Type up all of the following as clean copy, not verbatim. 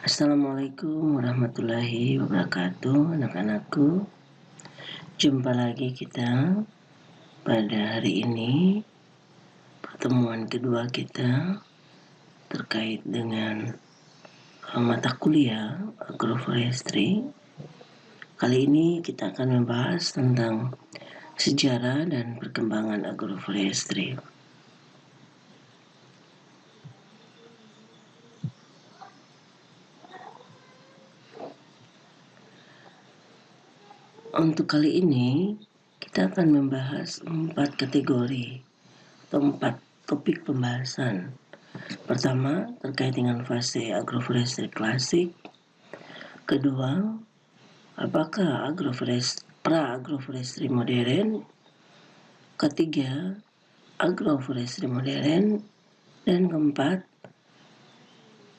Assalamualaikum warahmatullahi wabarakatuh, anak-anakku. Jumpa lagi kita pada hari ini, pertemuan kedua kita terkait dengan mata kuliah agroforestry. Kali ini kita akan membahas tentang sejarah dan perkembangan agroforestry. Untuk kali ini, kita akan membahas 4 kategori atau 4 topik pembahasan. Pertama, terkait dengan fase agroforestry klasik. Kedua, apakah pra-agroforestry modern. Ketiga, agroforestry modern. Dan keempat,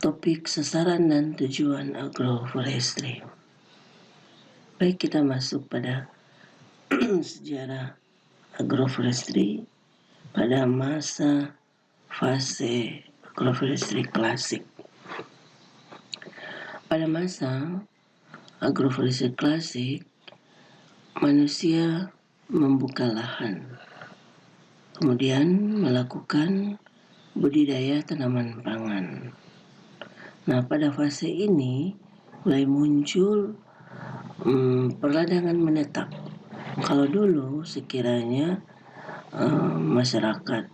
topik sasaran dan tujuan agroforestry. Baik, kita masuk pada sejarah agroforestry pada masa fase agroforestry klasik. Pada masa agroforestry klasik, manusia membuka lahan, kemudian melakukan budidaya tanaman pangan. Nah, pada fase ini mulai muncul perladangan menetap. Kalau dulu sekiranya masyarakat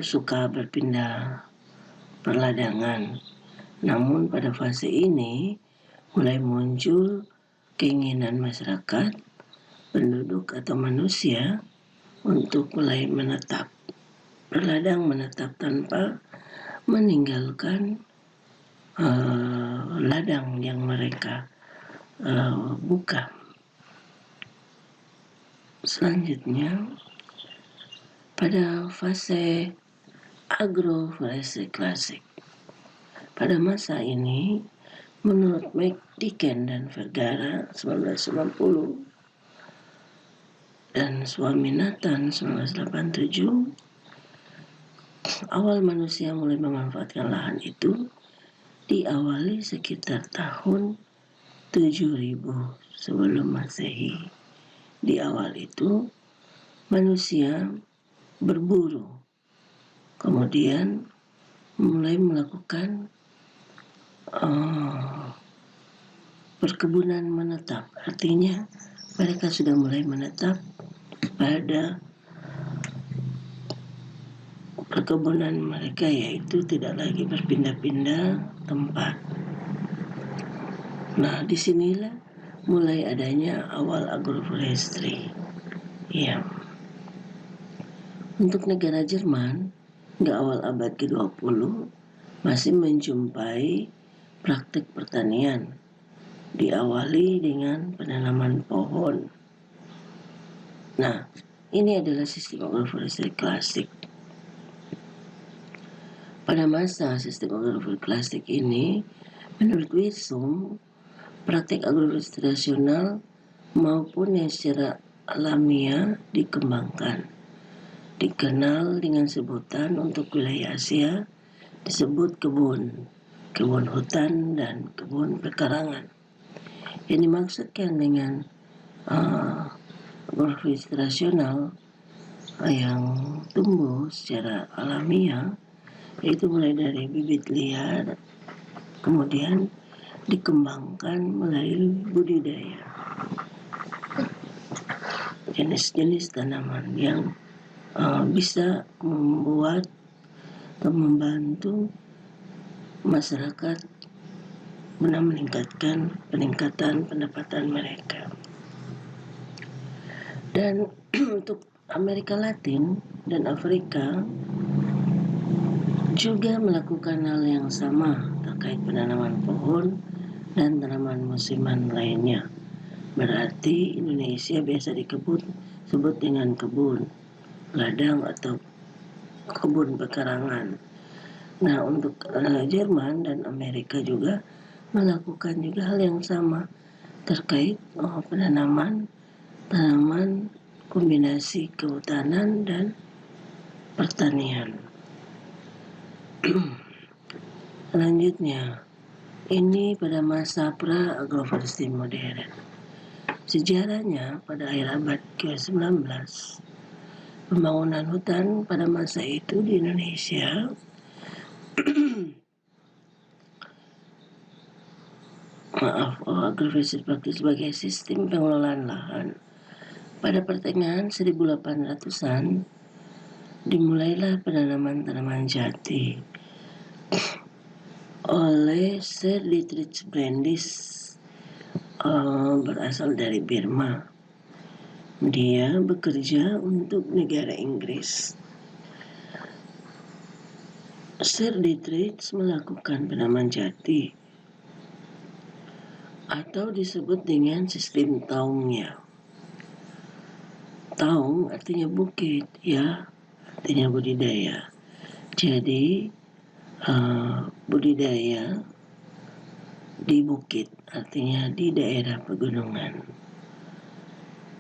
suka berpindah perladangan, namun pada fase ini mulai muncul keinginan masyarakat, penduduk atau manusia untuk mulai menetap, berladang menetap tanpa meninggalkan ladang yang mereka buka. Selanjutnya, pada fase agroforestry klasik. Pada masa ini, menurut McDicken dan Vergara 1990 dan Swaminathan 1987, awal manusia mulai memanfaatkan lahan itu diawali sekitar tahun 7000 sebelum Masehi. Di awal itu manusia berburu, kemudian mulai melakukan perkebunan menetap. Artinya mereka sudah mulai menetap pada perkebunan mereka, yaitu tidak lagi berpindah-pindah tempat. Nah, disinilah mulai adanya awal agroforestry. Ya. Untuk negara Jerman, hingga awal abad ke-20 masih menjumpai praktik pertanian diawali dengan penanaman pohon. Nah, ini adalah sistem agroforestry klasik. Pada masa sistem agroforestry klasik ini, menurut Wisum, praktik agroforestry tradisional maupun yang secara alamiah dikembangkan. Dikenal dengan sebutan untuk wilayah Asia disebut kebun hutan dan kebun pekarangan. Yang dimaksudkan dengan agroforestry tradisional yang tumbuh secara alamiah, yaitu mulai dari bibit liar, kemudian dikembangkan melalui budidaya jenis-jenis tanaman yang bisa membuat atau membantu masyarakat guna meningkatkan peningkatan pendapatan mereka. Dan untuk Amerika Latin dan Afrika juga melakukan hal yang sama terkait penanaman pohon dan tanaman musiman lainnya. Berarti Indonesia biasa disebut dengan kebun ladang atau kebun pekarangan. Nah, untuk Jerman dan Amerika juga melakukan juga hal yang sama terkait penanaman tanaman kombinasi kehutanan dan pertanian. Selanjutnya, Ini pada masa pra-agroforestry modern. Sejarahnya pada akhir abad ke-19, pembangunan hutan pada masa itu di Indonesia agroforestry praktis sebagai sistem pengelolaan lahan. Pada pertengahan 1800-an dimulailah penanaman tanaman jati oleh Sir Dietrich Brandis, berasal dari Burma. Dia bekerja untuk negara Inggris. Sir Dietrich melakukan penanaman jati atau disebut dengan sistem taungnya. Taung artinya bukit, ya, artinya budidaya. Jadi budidaya di bukit artinya di daerah pegunungan.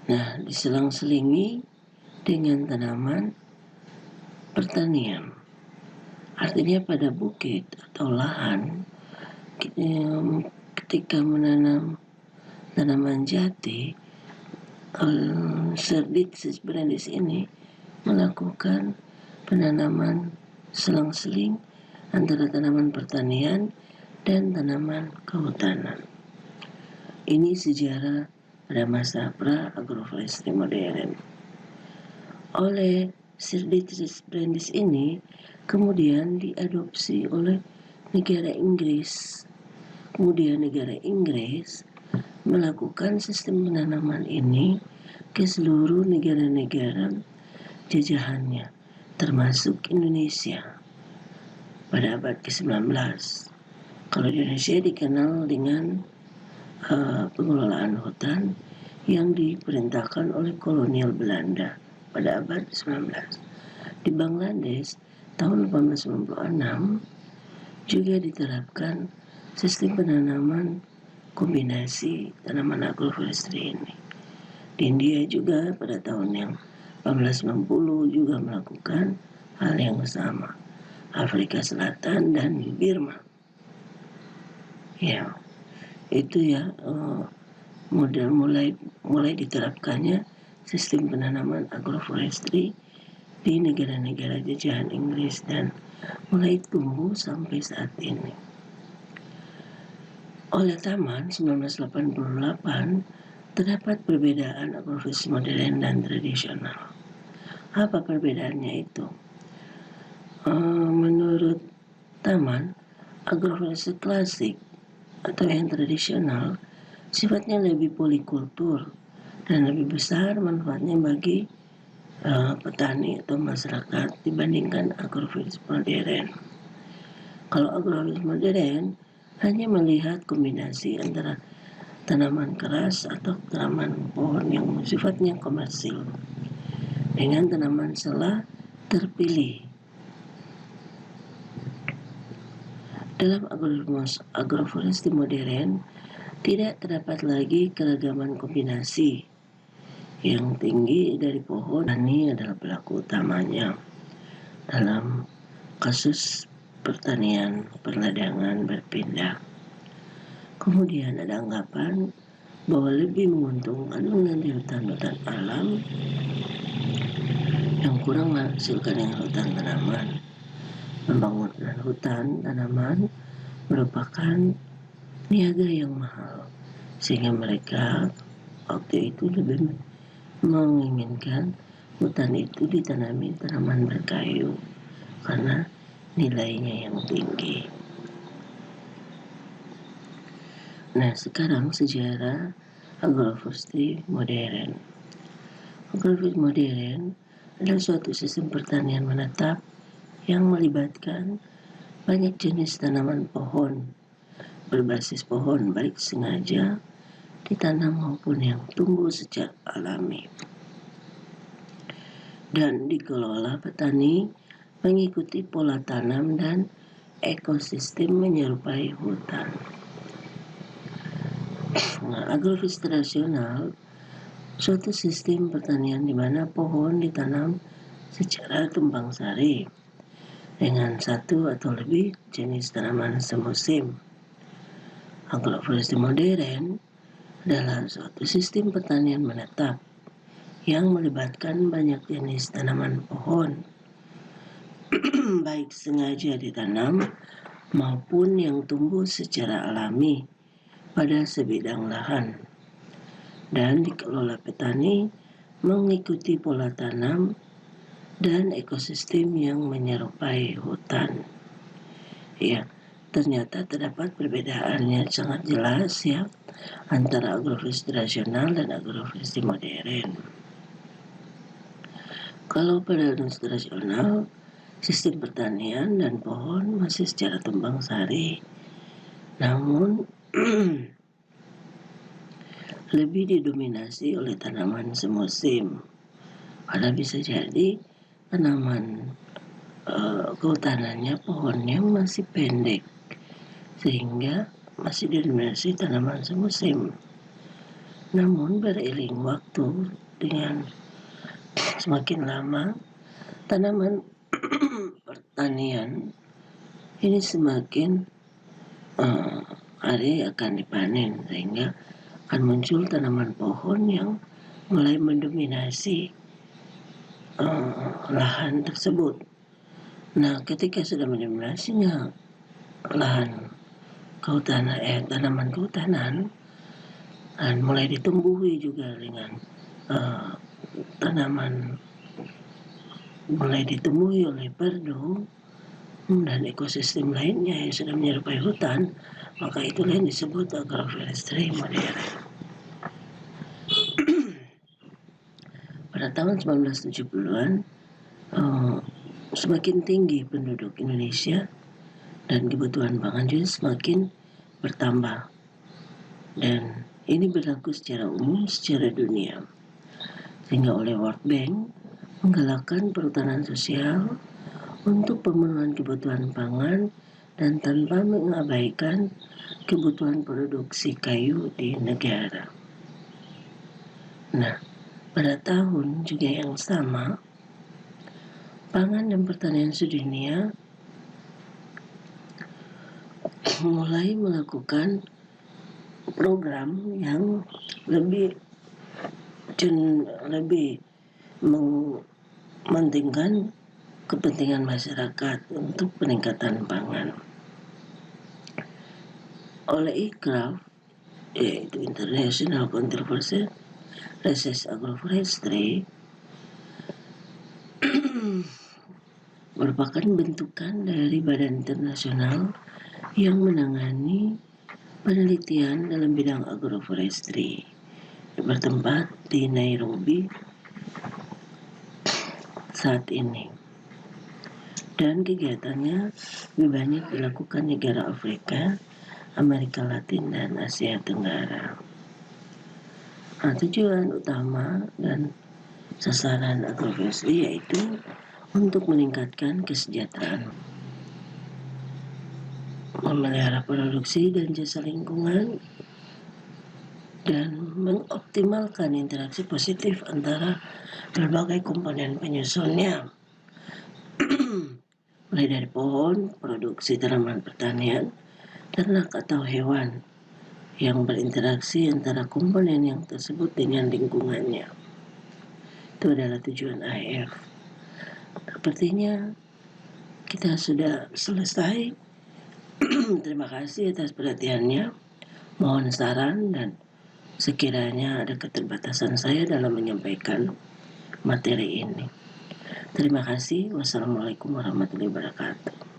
Nah, diselang-selingi dengan tanaman pertanian. Artinya pada bukit atau lahan, ketika menanam tanaman jati, Sir Dietrich Brandis ini melakukan penanaman selang-seling antara tanaman pertanian dan tanaman kehutanan. Ini sejarah pada masa pra-agroforestry modern. Oleh Sir Dietrich Brandis ini kemudian diadopsi oleh negara Inggris. Kemudian negara Inggris melakukan sistem penanaman ini ke seluruh negara-negara jajahannya, termasuk Indonesia pada abad ke-19. Kalau di Indonesia dikenal dengan pengelolaan hutan yang diperintahkan oleh kolonial Belanda pada abad ke-19. Di Bangladesh tahun 1896 juga diterapkan sistem penanaman kombinasi tanaman agroforestry ini. Di India juga pada tahun yang 1890 juga melakukan hal yang sama. Afrika Selatan dan Burma. Ya, itu ya model mulai diterapkannya sistem penanaman agroforestry di negara-negara jajahan Inggris dan mulai tumbuh sampai saat ini. Oleh Taman 1988 terdapat perbedaan agroforestry modern dan tradisional. Apa perbedaannya itu? Menurut Taman, agroforestry klasik atau yang tradisional sifatnya lebih polikultur dan lebih besar manfaatnya bagi petani atau masyarakat dibandingkan agroforestry modern. Kalau agroforestry modern hanya melihat kombinasi antara tanaman keras atau tanaman pohon yang sifatnya komersil dengan tanaman selah terpilih. Dalam agroforestry modern tidak terdapat lagi keragaman kombinasi. Yang tinggi dari pohon ini adalah pelaku utamanya dalam kasus pertanian perladangan berpindah. Kemudian ada anggapan bahwa lebih menguntungkan mengganti hutan-hutan alam yang kurang menghasilkan dengan hutan tanaman. Membangun hutan tanaman merupakan niaga yang mahal, sehingga mereka waktu itu lebih menginginkan hutan itu ditanami tanaman berkayu karena nilainya yang tinggi. Nah, sekarang sejarah agroforestry modern. Agroforestry modern adalah suatu sistem pertanian menetap yang melibatkan banyak jenis tanaman pohon berbasis pohon, baik sengaja ditanam maupun yang tumbuh secara alami, dan dikelola petani mengikuti pola tanam dan ekosistem menyerupai hutan. Nah, agroforestry tradisional suatu sistem pertanian di mana pohon ditanam secara tumpang sari dengan satu atau lebih jenis tanaman semusim. Agroforestry modern adalah suatu sistem pertanian menetap yang melibatkan banyak jenis tanaman pohon, baik sengaja ditanam maupun yang tumbuh secara alami pada sebidang lahan, dan dikelola petani mengikuti pola tanam dan ekosistem yang menyerupai hutan. Ya, ternyata terdapat perbedaan yang sangat jelas ya antara agroforestry tradisional dan agroforestry modern. Kalau pada agroforestry tradisional, sistem pertanian dan pohon masih secara tumpang sari, namun lebih didominasi oleh tanaman semusim. Padahal bisa jadi tanaman kehutanannya, pohonnya masih pendek, sehingga masih didominasi tanaman semusim. Namun beriring waktu dengan semakin lama, tanaman pertanian ini semakin hari akan dipanen, sehingga akan muncul tanaman pohon yang mulai mendominasi lahan tersebut. Nah, ketika sudah mendominasinya lahan kehutanan, tanaman kehutanan, dan mulai ditumbuhi juga dengan tanaman, mulai ditumbuhi oleh perdu dan ekosistem lainnya yang sudah menyerupai hutan, maka itulah yang disebut agroforestry modern. Pada tahun 1970-an, semakin tinggi penduduk Indonesia dan kebutuhan pangan juga semakin bertambah, dan ini berlaku secara umum secara dunia, sehingga oleh World Bank menggalakkan perhutanan sosial untuk pemenuhan kebutuhan pangan dan tanpa mengabaikan kebutuhan produksi kayu di negara. Nah, pada tahun juga yang sama, pangan dan pertanian sedunia mulai melakukan program yang lebih mementingkan kepentingan masyarakat untuk peningkatan pangan. Oleh ICRAF, yaitu International Controversial Research Agroforestry, merupakan bentukan dari badan internasional yang menangani penelitian dalam bidang agroforestry, bertempat di Nairobi saat ini, dan kegiatannya lebih banyak dilakukan negara Afrika, Amerika Latin, dan Asia Tenggara. Tujuan utama dan sasaran agroforestry yaitu untuk meningkatkan kesejahteraan, memelihara produksi dan jasa lingkungan, dan mengoptimalkan interaksi positif antara berbagai komponen penyusunnya, mulai dari pohon, produksi tanaman pertanian, ternak atau hewan, yang berinteraksi antara komponen yang tersebut dengan lingkungannya. Itu adalah tujuan AF. Sepertinya kita sudah selesai. Terima kasih atas perhatiannya. Mohon saran dan sekiranya ada keterbatasan saya dalam menyampaikan materi ini. Terima kasih. Wassalamualaikum warahmatullahi wabarakatuh.